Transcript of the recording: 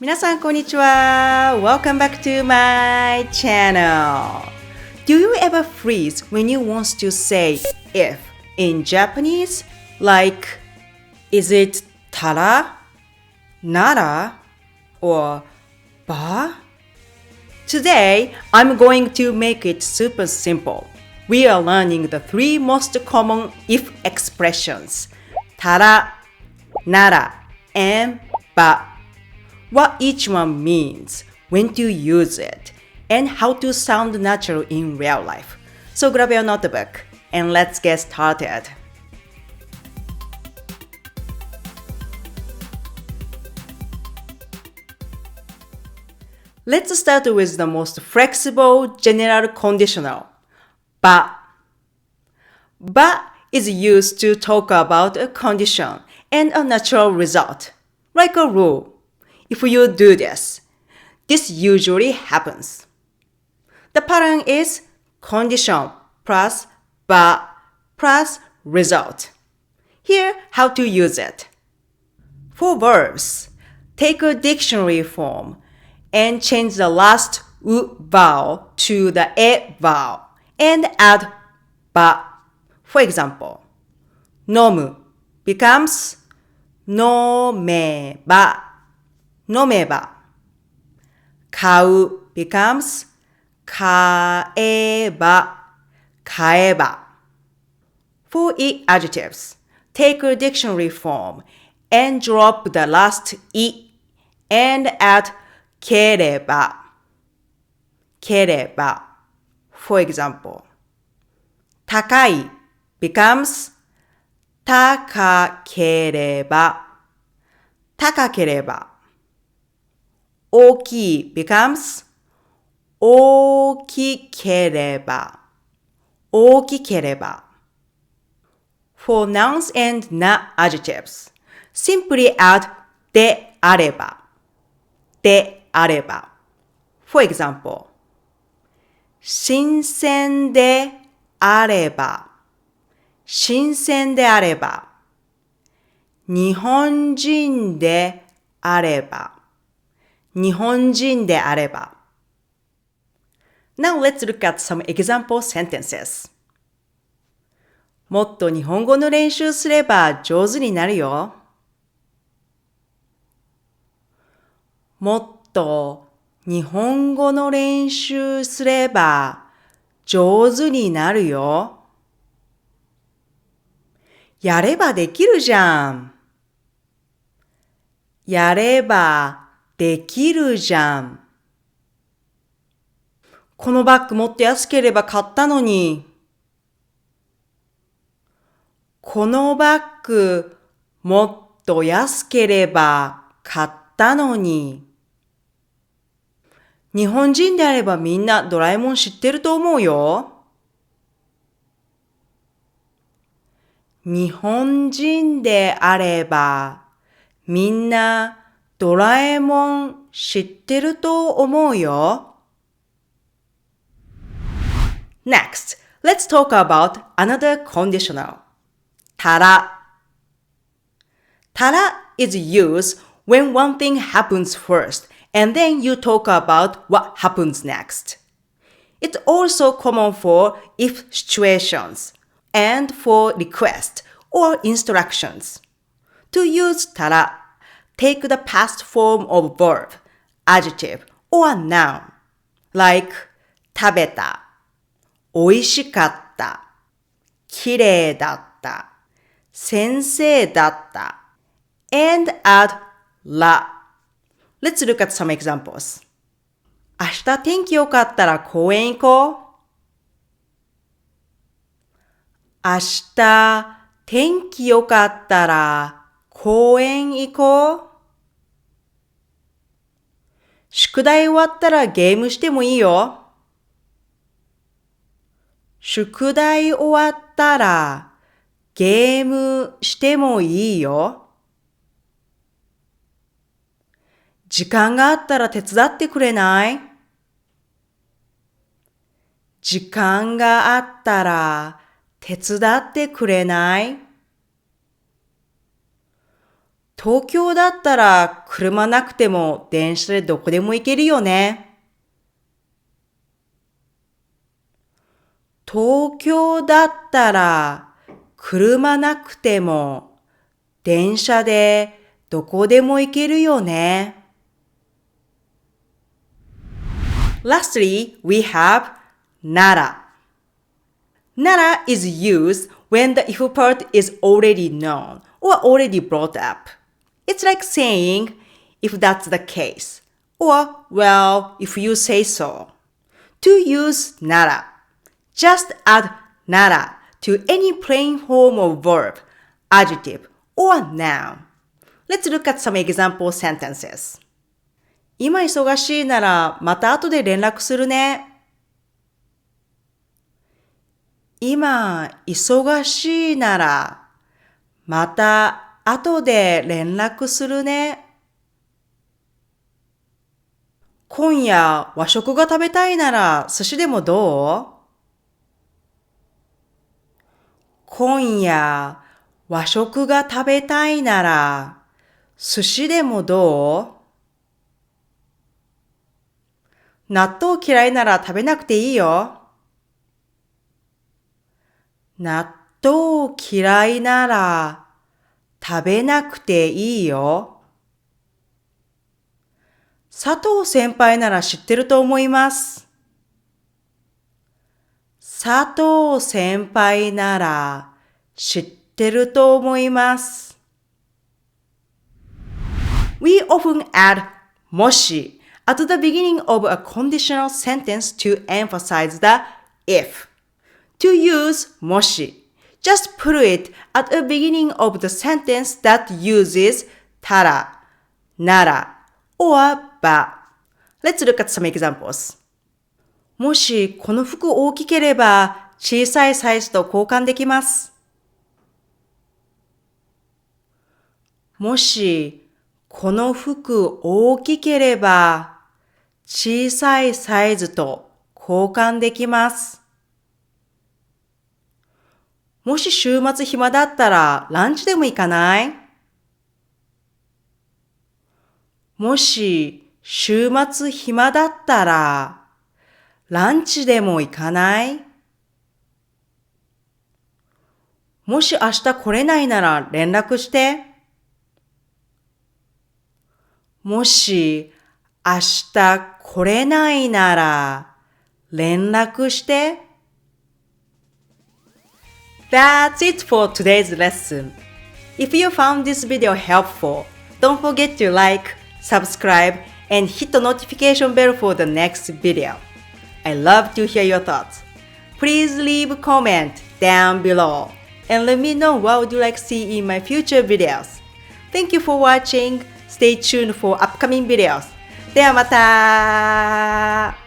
皆さんこんにちは。Welcome back to my channel. Do you ever freeze when you want to say if in Japanese? Like, is it tara, nara, or ba? Today, I'm going to make it super simple. We are learning the three most common if expressions. Tara, nara, and ba.What each one means, when to use it, and how to sound natural in real life. So grab your notebook and let's get started. Let's start with the most flexible general conditional, ba. Ba is used to talk about a condition and a natural result, like a rule.If you do this, this usually happens. The pattern is condition plus ba plus result. Here, how to use it. For verbs, take a dictionary form and change the last u vowel to the e vowel and add ba. For example, 飲む becomes 飲めば飲めば。買う becomes 買えば買えば。For e adjectives, take a dictionary form and drop the last e and add ければければ。For example, 高い becomes 高ければ高ければ。大きい becomes 大きければ大きければ。For nouns and not adjectives, simply add であればであれば。For example, 新鮮であれば新鮮であれば。日本人であれば日本人であれば。Now let's look at some example sentences. もっと日本語の練習すれば上手になるよ。もっと日本語の練習すれば上手になるよ。やればできるじゃん。やればできるじゃん。このバッグもっと安ければ買ったのに。このバッグもっと安ければ買ったのに。日本人であればみんなドラえもん知ってると思うよ。日本人であればみんなドラえもん知ってると思うよ。Next, let's talk about another conditional. Tara. Tara is used when one thing happens first and then you talk about what happens next. It's also common for if situations and for requests or instructions. To use tara, take the past form of verb, adjective, or noun, like 食べた、美味しかった、綺麗だった、先生だった、and add ら。Let's look at some examples. 明日天気良かったら公園行こう。明日天気良かったら公園行こう。宿題終わったらゲームしてもいいよ。宿題終わったらゲームしてもいいよ。時間があったら手伝ってくれない？時間があったら手伝ってくれない？東京だったら車なくても電車でどこでも行けるよね。東京だったら車なくても電車でどこでも行けるよね。Lastly, we have nara. Nara is used when the if part is already known or already brought up. It's like saying, if that's the case, or, well, if you say so. To use nara, just add nara to any plain form of verb, adjective, or noun. Let's look at some example sentences. 今忙しいならまた後で連絡するね。今忙しいならまた後で連絡するね。今夜和食が食べたいなら寿司でもどう？今夜和食が食べたいなら寿司でもどう？納豆嫌いなら食べなくていいよ。納豆嫌いなら食べなくていいよ。佐藤先輩なら知ってると思います。佐藤先輩なら知ってると思います。We often add moshi at the beginning of a conditional sentence to emphasize the if. To use moshi, just put it at the beginning of the sentence that uses tara, nara, or ba. Let's look at some examples. もしこの服大きければ小さいサイズと交換できます。もしこの服大きければ小さいサイズと交換できます。もし週末暇だったらランチでも行かない？もし週末暇だったらランチでも行かない？もし明日来れないなら連絡して。もし明日来れないなら連絡して。That's it for today's lesson. If you found this video helpful, don't forget to like, subscribe, and hit the notification bell for the next video. I love to hear your thoughts. Please leave a comment down below and let me know what would you like to see in my future videos. Thank you for watching. Stay tuned for upcoming videos. ではまた。